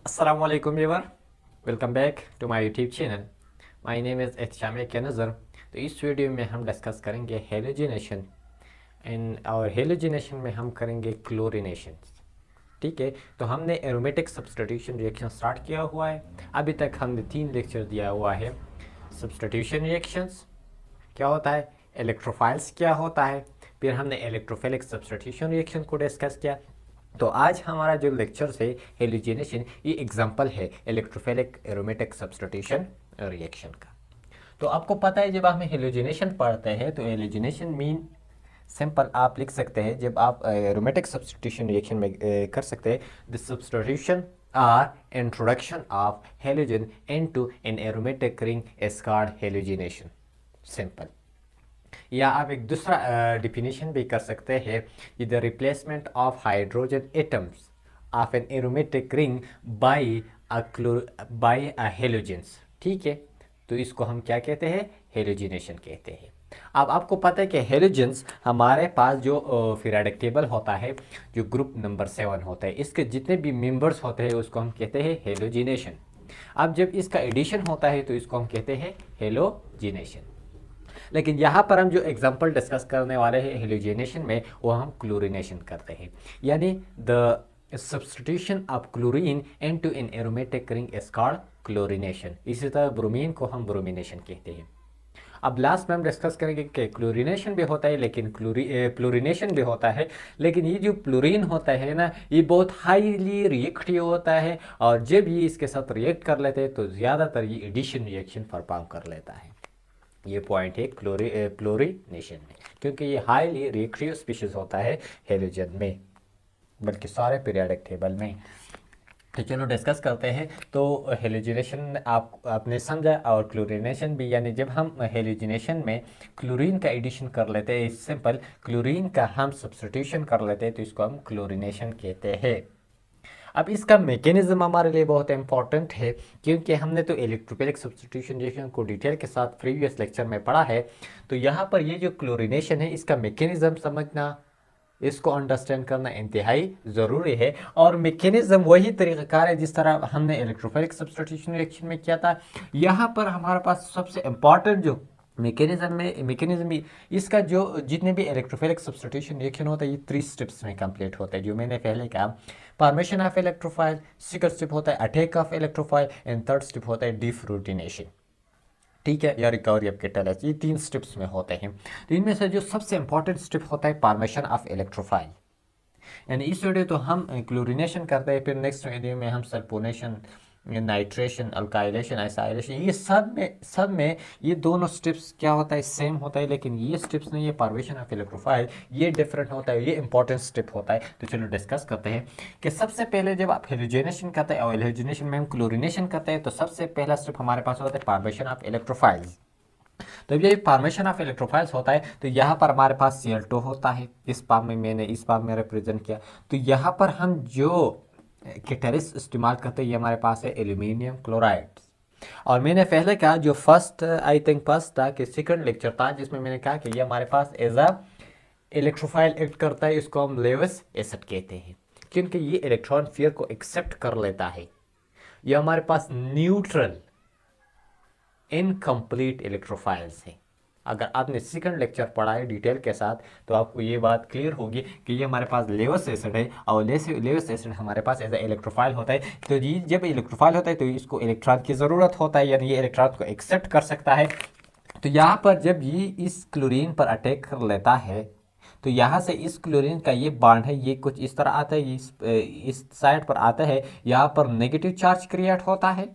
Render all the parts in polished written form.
Assalamu alaikum everyone. Welcome back to my YouTube channel. My name is Ehtesham के नज़र। तो इस वीडियो में हम डिस्कस करेंगे हेलोजिनेशन और हेलोजिनेशन में हम करेंगे क्लोरिनेशन। ठीक है, तो हमने एरोमेटिक सब्स्टिट्यूशन रिएक्शन स्टार्ट किया हुआ है। अभी तक हमने 3 लेक्चर दिया हुआ है। सब्स्टिट्यूशन रिएक्शंस क्या होता है, इलेक्ट्रोफाइल्स क्या होता है, फिर हमने इलेक्ट्रोफिलिक सब्स्टिट्यूशन रिएक्शन को डिस्कस किया। तो आज हमारा जो लेक्चर है हेलोजिनेशन, ये एग्जांपल है इलेक्ट्रोफिलिक एरोमेटिक सब्स्टिट्यूशन रिएक्शन का। तो आपको पता है जब हम हेलोजिनेशन पढ़ते हैं तो हेलोजिनेशन मीन सिंपल आप लिख सकते हैं, जब आप एरोमेटिक सब्स्टिट्यूशन रिएक्शन में कर सकते हैं, the substitution or introduction of halogen into an aromatic ring is called halogenation. Simple. या आप एक दूसरा डिफिनीशन भी कर सकते हैं, the replacement of hydrogen atoms of an aromatic ring by a halogens. ठीक है, तो इसको हम क्या कहते हैं, हेलोजिनेशन कहते हैं। अब आपको पता है कि हेलोजेंस हमारे पास जो पीरियोडिक टेबल होता है, जो ग्रुप नंबर 7 होता है, इसके जितने भी मेंबर्स होते हैं उसको हम कहते हैं हेलोजिनेशन। अब जब इसका एडिशन होता है तो इसको हम कहते हैं हेलोजिनेशन। लेकिन यहाँ पर हम जो एग्जांपल डिस्कस करने वाले हैं हेलोजिनेशन में, वो हम क्लोरिनेशन करते हैं, यानी the substitution of chlorine into an aromatic ring is called chlorination. इसी तरह ब्रोमीन को हम ब्रोमिनेशन कहते हैं। अब लास्ट में हम डिस्कस करेंगे कि क्लोरिनेशन भी होता है लेकिन क्लोरिनेशन भी होता है, लेकिन ये जो क्लोरीन होता है ना, ये बहुत हाईली रिएक्टिव होता है, और जब ये इसके साथ रिएक्ट कर लेते हैं तो ज़्यादातर ये एडिशन रिएक्शन परफॉर्म कर लेता है। ये पॉइंट है क्लोरिनेशन में, क्योंकि ये हाईली रिएक्टिव स्पीशीज होता है हेलोजन में, बल्कि सारे पीरियोडिक टेबल में। तो चलो डिस्कस करते हैं। तो हेलोजिनेशन आपने समझा, और क्लोरिनेशन भी, यानी जब हम हेलोजिनेशन में क्लोरीन का एडिशन कर लेते हैं, सिंपल क्लोरीन का हम सब्स्टिट्यूशन कर लेते हैं, तो इसको हम क्लोरिनेशन कहते हैं। अब इसका मैकेनिज्म हमारे लिए बहुत इंपॉर्टेंट है, क्योंकि हमने तो इलेक्ट्रोफिलिक सब्स्टिट्यूशन रिएक्शन को डिटेल के साथ प्रीवियस लेक्चर में पढ़ा है। तो यहाँ पर ये जो क्लोरिनेशन है, इसका मैकेनिज्म समझना, इसको अंडरस्टैंड करना इंतहाई ज़रूरी है। और मैकेनिज्म वही तरीक़ाकार है जिस तरह हमने इलेक्ट्रोफिलिक सब्स्टिट्यूशन रिएक्शन में किया था। यहाँ पर हमारे पास सबसे इम्पॉर्टेंट जो मैकेनिज्म इसका, जो जितने भी इलेक्ट्रोफिलिक सब्स्टिट्यूशन रिएक्शन होता है, ये 3 स्टेप्स में कंप्लीट होता है, जो मैंने पहले कहा। Formation of electrophile, second step होता है attack of electrophile, and third step होता है डिफ्रूटिनेशन। ठीक है, या रिकवरी ऑफ कैटालिस्ट। ये 3 स्टेप्स में होते हैं। तो इनमें से जो सबसे इंपॉर्टेंट स्टेप होता है फॉर्मेशन ऑफ इलेक्ट्रोफाइल, यानी इस वीडियो तो हम क्लोरिनेशन करते हैं, फिर नेक्स्ट वीडियो में हम सल्फोनेशन, नाइट्रेशन, अल्काइलेशन, एसाइलेशन, ये सब में ये दोनों स्टेप्स क्या होता है, सेम होता है, लेकिन ये स्टेप्स नहीं, ये फॉर्मेशन ऑफ इलेक्ट्रोफाइल ये डिफरेंट होता है, ये इंपॉर्टेंट स्टेप होता है। तो चलो डिस्कस करते हैं कि सबसे पहले जब आप हेलोजिनेशन करते हैं और हेलोजिनेशन में हम क्लोरिनेशन करते हैं, तो सबसे पहला स्टेप हमारे पास होता है फॉर्मेशन ऑफ इलेक्ट्रोफाइल्स। तो जब ये फॉर्मेशन ऑफ इलेक्ट्रोफाइल्स होता है, तो यहाँ पर हमारे पास Cl2 होता है, इस पाम में मैंने इस पाम में रिप्रेजेंट किया। तो यहाँ पर हम जो कैटलिस्ट इस्तेमाल करते हैं, ये हमारे पास है एल्यूमिनियम क्लोराइड। और मैंने पहले कहा, जो फर्स्ट आई थिंक फर्स्ट था कि सेकंड लेक्चर था, जिसमें मैंने कहा कि ये हमारे पास एज अ इलेक्ट्रोफाइल एक्ट करता है, इसको हम लेविस एसिड कहते हैं, क्योंकि ये इलेक्ट्रॉन फेयर को एक्सेप्ट कर लेता है। ये हमारे पास न्यूट्रल इनकम्प्लीट इलेक्ट्रोफाइल्स हैं। अगर आपने सेकंड लेक्चर पढ़ा है डिटेल के साथ, तो आपको ये बात क्लियर होगी कि ये हमारे पास लेवस एसिड है, और लेवस एसिड हमारे पास एज ए इलेक्ट्रोफाइल होता है। तो ये जब इलेक्ट्रोफाइल होता है तो इसको इलेक्ट्रॉन की ज़रूरत होता है, यानी ये इलेक्ट्रॉन को एक्सेप्ट कर सकता है। तो यहाँ पर जब ये इस क्लोरीन पर अटैक कर लेता है, तो यहाँ से इस क्लोरीन का ये बॉन्ड है, ये कुछ इस तरह आता है, इस साइड पर आता है, यहाँ पर नेगेटिव चार्ज क्रिएट होता है,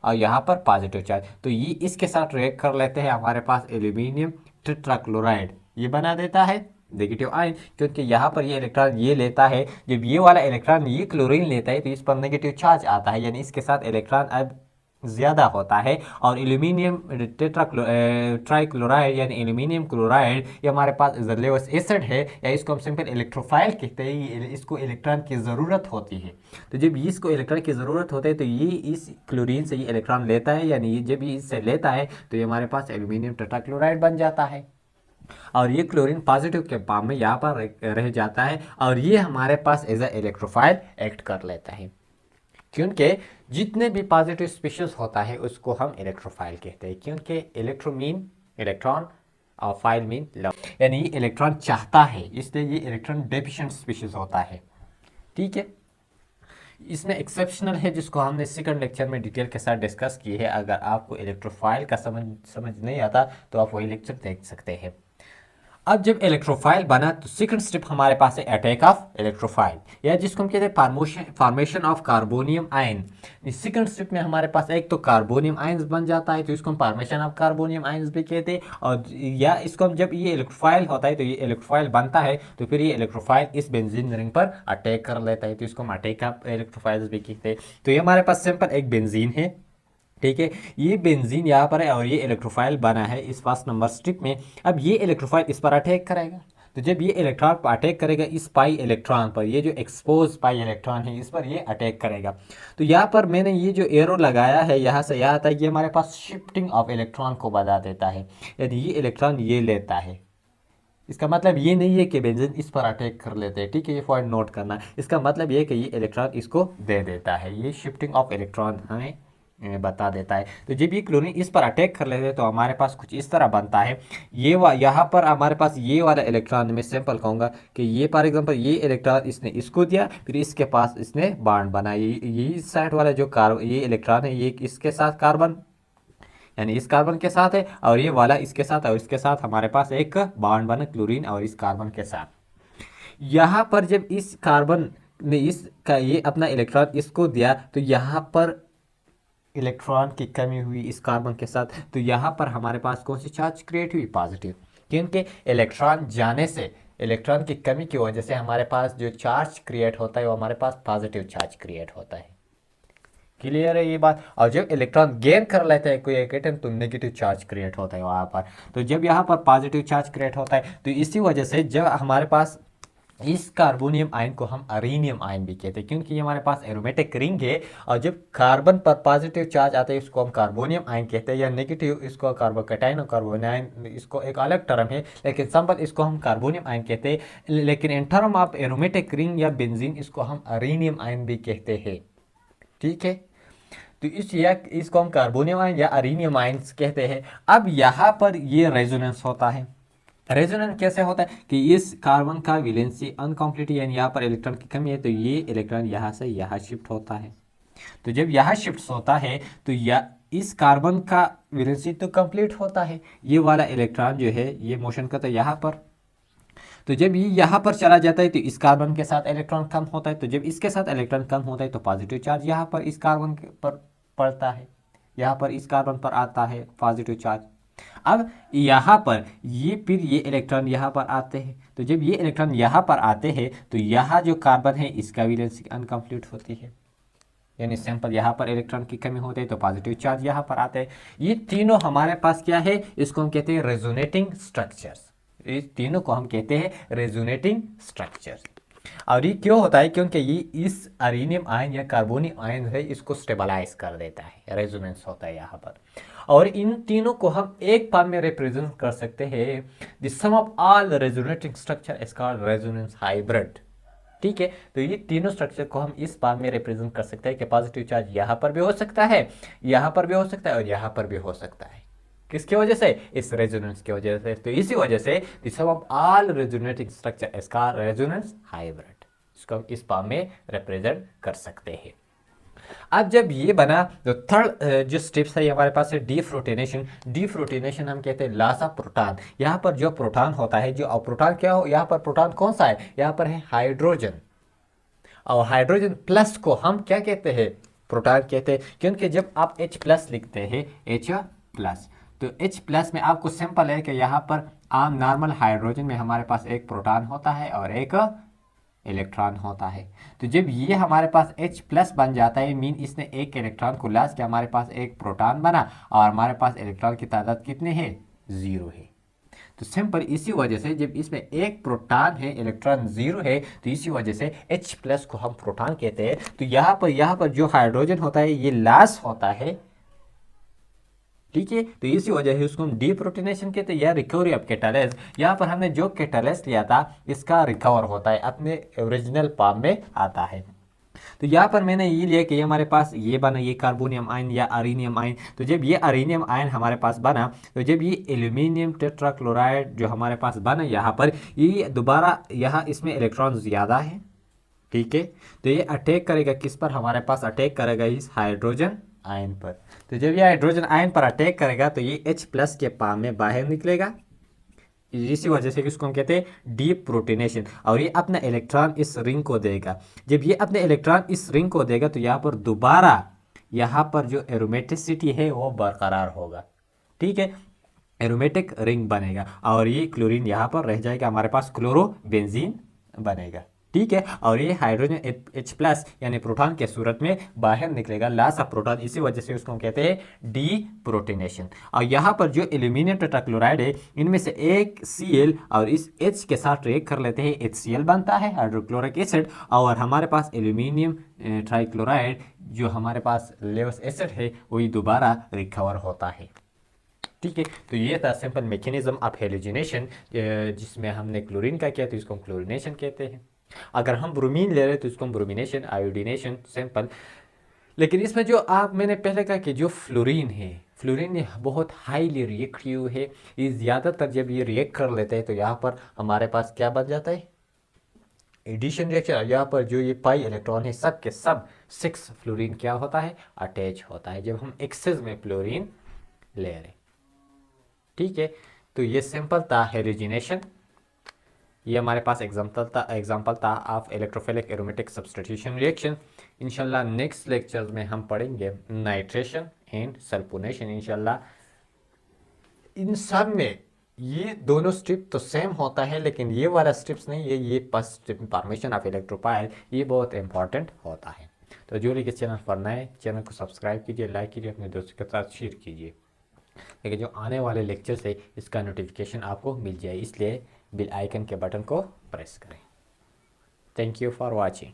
और यहाँ पर पॉजिटिव चार्ज। तो ये इसके साथ रिएक्ट कर लेते हैं, हमारे पास एल्यूमिनियम टेट्राक्लोराइड ये बना देता है नेगेटिव आयन, क्योंकि यहाँ पर ये इलेक्ट्रॉन ये लेता है, जब ये वाला इलेक्ट्रॉन ये क्लोरीन लेता है तो इस पर नेगेटिव चार्ज आता है, यानी इसके साथ इलेक्ट्रॉन अब ज़्यादा होता है। और एल्यूमिनियम ट्राइक्लोराइड यानी एल्यूमिनियम क्लोराइड, ये हमारे पास लेवस एसिड है, या इसको हम सिंपल इलेक्ट्रोफाइल कहते हैं। इसको इलेक्ट्रॉन की ज़रूरत होती है। तो जब इसको इलेक्ट्रॉन की ज़रूरत होती है तो ये इस क्लोरीन से ये इलेक्ट्रॉन लेता है, यानी ये जब ये इससे लेता है तो ये हमारे पास एल्यूमिनियम टेट्राक्लोराइड बन जाता है, और ये क्लोरीन पॉजिटिव के फॉर्म में यहाँ पर रह जाता है, और ये हमारे पास एज ए इलेक्ट्रोफाइल एक्ट कर लेता है। क्योंकि जितने भी पॉजिटिव स्पीशीज होता है उसको हम इलेक्ट्रोफाइल कहते हैं, क्योंकि इलेक्ट्रो मीन इलेक्ट्रॉन और फाइल मीन लव, यानी इलेक्ट्रॉन चाहता है, इसलिए ये इलेक्ट्रॉन डेफिशिएंट स्पीशीज होता है। ठीक है, इसमें एक्सेप्शनल है जिसको हमने सेकंड लेक्चर में डिटेल के साथ डिस्कस की है। अगर आपको इलेक्ट्रोफाइल का समझ नहीं आता तो आप वही लेक्चर देख सकते हैं। अब जब इलेक्ट्रोफाइल बना तो सेकंड स्टेप हमारे पास है अटैक ऑफ इलेक्ट्रोफाइल, या जिसको हम कहते हैं फॉर्मेशन ऑफ कार्बोनियम आयन। इस सेकंड स्टेप में हमारे पास एक तो कार्बोनियम आयन्स बन जाता है, तो इसको हम फॉर्मेशन ऑफ कार्बोनियम आयन्स भी कहते हैं। और या इसको हम जब ये इलेक्ट्रोफाइल होता है तो ये इलेक्ट्रोफाइल बनता है तो फिर ये इलेक्ट्रोफाइल इस बेंजीन रिंग पर अटैक कर लेता है, तो इसको हम अटैक ऑफ इलेक्ट्रोफाइल्स भी कहते हैं। तो ये हमारे पास सिंपल एक बेंजीन है, ठीक है, ये बेंजीन यहाँ पर है और ये इलेक्ट्रोफाइल बना है इस फर्स्ट नंबर स्ट्रिप में। अब ये इलेक्ट्रोफाइल इस पर अटैक करेगा, तो जब ये इलेक्ट्रॉन अटैक करेगा इस पाई इलेक्ट्रॉन पर, ये जो एक्सपोज पाई इलेक्ट्रॉन है इस पर ये अटैक करेगा। तो यहाँ पर मैंने ये जो एरो लगाया है यहाँ से यहाँ तक, ये हमारे पास शिफ्टिंग ऑफ इलेक्ट्रॉन को बता देता है। यदि ये इलेक्ट्रॉन ये लेता है, इसका मतलब ये नहीं है कि बेंजीन इस पर अटैक कर लेते हैं, ठीक है, ये पॉइंट नोट करना। इसका मतलब ये है कि ये इलेक्ट्रॉन इसको दे देता है, ये शिफ्टिंग ऑफ इलेक्ट्रॉन हमें बता देता है। तो जब ये क्लोरीन इस पर अटैक कर लेते हैं तो हमारे पास कुछ इस तरह बनता है। ये यहाँ पर हमारे पास ये वाला इलेक्ट्रॉन, मैं सिंपल कहूँगा कि ये फॉर एग्जांपल ये इलेक्ट्रॉन इसने इसको दिया, फिर इसके पास इसने बॉन्ड बना, ये साइड वाला जो ये इलेक्ट्रॉन है ये इसके साथ कार्बन, यानी इस कार्बन के साथ है, और ये वाला इसके साथ, और इसके साथ हमारे पास एक बॉन्ड बना क्लोरीन और इस कार्बन के साथ। यहाँ पर जब इस कार्बन ने इसका ये अपना इलेक्ट्रॉन इसको दिया तो यहाँ पर इलेक्ट्रॉन की कमी हुई इस कार्बन के साथ, तो यहाँ पर हमारे पास कौन सी चार्ज क्रिएट हुई, पॉजिटिव, क्योंकि इलेक्ट्रॉन जाने से, इलेक्ट्रॉन की कमी की वजह से हमारे पास जो चार्ज क्रिएट होता है वो हमारे पास पॉजिटिव चार्ज क्रिएट होता है। क्लियर है ये बात। और जब इलेक्ट्रॉन गेन कर लेते हैं कोई एक एटम तो नेगेटिव चार्ज क्रिएट होता है वहाँ पर। तो जब यहाँ पर पॉजिटिव चार्ज क्रिएट होता है तो इसी वजह से जब हमारे पास इस कार्बोनियम आयन को हम अरीनियम आयन भी कहते हैं, क्योंकि ये हमारे पास एरोमेटिक रिंग है, और जब कार्बन पर पॉजिटिव चार्ज आता है इसको हम कार्बोनियम आयन कहते हैं, या नेगेटिव इसको कार्बोकैटायन और कार्बोनाइन, इसको एक अलग टर्म है, लेकिन सिंपल इसको हम कार्बोनियम आयन कहते हैं। लेकिन in term of aromatic ring या बेंजीन इसको हम अरीनियम आयन भी कहते हैं। ठीक है, तो इसको हम कार्बोनियम आयन या अरीनियम आयन्स कहते हैं। अब यहाँ पर ये रेजोनेंस होता है। रेजोनेंस कैसे होता है कि इस कार्बन का वैलेंसी अनकम्प्लीट, यानी यहाँ पर इलेक्ट्रॉन की कमी है, तो ये इलेक्ट्रॉन यहाँ से यहाँ शिफ्ट होता है। तो जब यहाँ शिफ्ट होता है तो इस कार्बन का वैलेंसी तो कंप्लीट होता है, ये वाला इलेक्ट्रॉन जो है ये मोशन करता है यहाँ पर। तो जब ये यहाँ पर चला जाता है तो इस कार्बन के साथ इलेक्ट्रॉन कम होता है, तो जब इसके साथ इलेक्ट्रॉन कम होता है तो पॉजिटिव चार्ज यहाँ पर इस कार्बन पर पड़ता है, यहाँ पर इस कार्बन पर आता है पॉजिटिव चार्ज। अब यहाँ पर फिर ये इलेक्ट्रॉन यहाँ पर आते हैं, तो जब ये इलेक्ट्रॉन यहाँ पर आते हैं तो यहाँ जो कार्बन है इसका वैलेंसी अनकम्प्लीट होती है, यानी सिंपल यहाँ पर इलेक्ट्रॉन की कमी होती है तो पॉजिटिव चार्ज यहाँ पर आते हैं। ये तीनों हमारे पास क्या है, इसको हम कहते हैं रेजोनेटिंग स्ट्रक्चर्स। इस तीनों को हम कहते हैं रेजोनेटिंग स्ट्रक्चर्स। और ये क्यों होता है, क्योंकि ये इस अरीनियम आयन या कार्बोनियम आयन है इसको स्टेबलाइज कर देता है, रेजोनेंस होता है यहाँ पर। और इन तीनों को हम एक फॉर्म में रिप्रेजेंट कर सकते हैं, the sum of all resonating structure is called resonance hybrid. ठीक है, तो ये तीनों स्ट्रक्चर को हम इस फॉर्म में रिप्रेजेंट कर सकते हैं कि पॉजिटिव चार्ज यहाँ पर भी हो सकता है, यहाँ पर भी हो सकता है और यहाँ पर भी हो सकता है। किसकी वजह से, इस रेजोनेंस की वजह से। तो इसी वजह से the sum of all resonating structure is called resonance hybrid, इसको हम इस फॉर्म में रिप्रेजेंट कर सकते हैं। अब जब ये बना तो थर्ड जो स्टेप्स है हमारे पास है डीफ्रोटेनेशन। डीफ्रोटेनेशन हम कहते हैं लॉस ऑफ प्रोटॉन। यहाँ पर जो प्रोटॉन होता है, जो प्रोटॉन क्या हो, यहाँ पर प्रोटॉन कौन सा है, यहाँ पर है हाइड्रोजन, और हाइड्रोजन प्लस को हम क्या कहते हैं, प्रोटॉन कहते हैं, क्योंकि जब आप H+ लिखते हैं H+, तो H+ में आपको सिंपल है कि यहाँ पर आम नॉर्मल हाइड्रोजन में हमारे पास एक प्रोटॉन होता है और एक इलेक्ट्रॉन होता है। तो जब ये हमारे पास H+ बन जाता है, मीन इसने एक इलेक्ट्रॉन को लॉस किया, हमारे पास एक प्रोटॉन बना और हमारे पास इलेक्ट्रॉन की तादाद कितने है, 0 है। तो सिंपल इसी वजह से जब इसमें एक प्रोटॉन है, इलेक्ट्रॉन 0 है, तो इसी वजह से H+ को हम प्रोटॉन कहते हैं। तो यहाँ पर जो हाइड्रोजन होता है ये लॉस होता है, ठीक है, तो इसी वजह से उसको हम डीप्रोटोनेशन कहते हैं या रिकवरी ऑफ कैटालिस्ट। यहाँ पर हमने जो कैटालिस्ट लिया था इसका रिकवर होता है, अपने ओरिजिनल फॉर्म में आता है। तो यहाँ पर मैंने ये लिया कि हमारे पास ये बना, ये कार्बोनियम आयन या अरीनियम आयन। तो जब ये अरीनियम आयन हमारे पास बना, तो जब ये एल्यूमिनियम टेट्राक्लोराइड जो हमारे पास बना यहाँ पर, ये दोबारा यहाँ इसमें इलेक्ट्रॉन ज़्यादा है, ठीक है। तो ये अटैक करेगा किस पर, हमारे पास अटैक करेगा इस हाइड्रोजन आयन पर। तो जब ये हाइड्रोजन आयन पर अटैक करेगा तो ये H+ के पाम में बाहर निकलेगा, इसी वजह से इसको हम कहते हैं डीप प्रोटोनेशन। और ये अपना इलेक्ट्रॉन इस रिंग को देगा। जब ये अपने इलेक्ट्रॉन इस रिंग को देगा तो यहाँ पर दोबारा यहाँ पर जो एरोमेटिसिटी है वो बरकरार होगा, ठीक है। एरोमेटिक रिंग बनेगा और ये क्लोरीन यहाँ पर रह जाएगा, हमारे पास क्लोरो बेंजीन बनेगा, ठीक है। और ये हाइड्रोजन H+ यानी प्रोटॉन के सूरत में बाहर निकलेगा, लॉस ऑफ प्रोटॉन, इसी वजह से उसको हम कहते हैं डी प्रोटोनेशन। और यहाँ पर जो एल्यूमिनियम टेट्राक्लोराइड है, इनमें से एक Cl और इस H के साथ रिएक्ट कर लेते हैं, HCl बनता है, हाइड्रोक्लोरिक एसिड। और हमारे पास एल्यूमिनियम ट्राइक्लोराइड जो हमारे पास लेवस एसिड है वही दोबारा रिकवर होता है, ठीक है। तो ये था सिंपल मैकेनिज्म ऑफ हेलोजिनेशन, जिसमें हमने क्लोरीन का किया तो इसको हम क्लोरीनेशन कहते हैं। अगर हम ब्रोमीन ले रहे हैं तो इसको हम ब्रोमिनेशन, आयोडीनेशन, सिंपल। लेकिन इसमें जो मैंने पहले कहा कि जो फ्लोरीन है, फ्लोरीन ये बहुत हाईली रिएक्टिव है। ये ज़्यादातर जब ये रिएक्ट कर लेते हैं तो यहाँ पर हमारे पास क्या बन जाता है, एडिशन रिएक्शन। यहाँ पर जो ये पाई इलेक्ट्रॉन है सब के सब 6 फ्लोरीन क्या होता है, अटैच होता है, जब हम एक्सेस में फ्लोरीन ले रहे हैं, ठीक है। तो ये सिंपल था हेलोजिनेशन। ये हमारे पास एग्जाम्पल था of electrophilic aromatic substitution reaction. इंशाल्लाह नेक्स्ट लेक्चर्स में हम पढ़ेंगे नाइट्रेशन एंड सल्फोनेशन। इंशाल्लाह इन सब में ये दोनों स्टेप तो सेम होता है, लेकिन ये वाला स्टेप्स नहीं, ये फर्स्ट स्टेप फॉर्मेशन ऑफ इलेक्ट्रोपाइल, ये बहुत इंपॉर्टेंट होता है। तो जो लोग इस चैनल पर नए, चैनल को सब्सक्राइब कीजिए, लाइक कीजिए, अपने दोस्तों के साथ शेयर कीजिए, लेकिन जो आने वाले लेक्चर है इसका नोटिफिकेशन आपको मिल जाए, इसलिए बेल आइकन के बटन को प्रेस करें। Thank you for watching.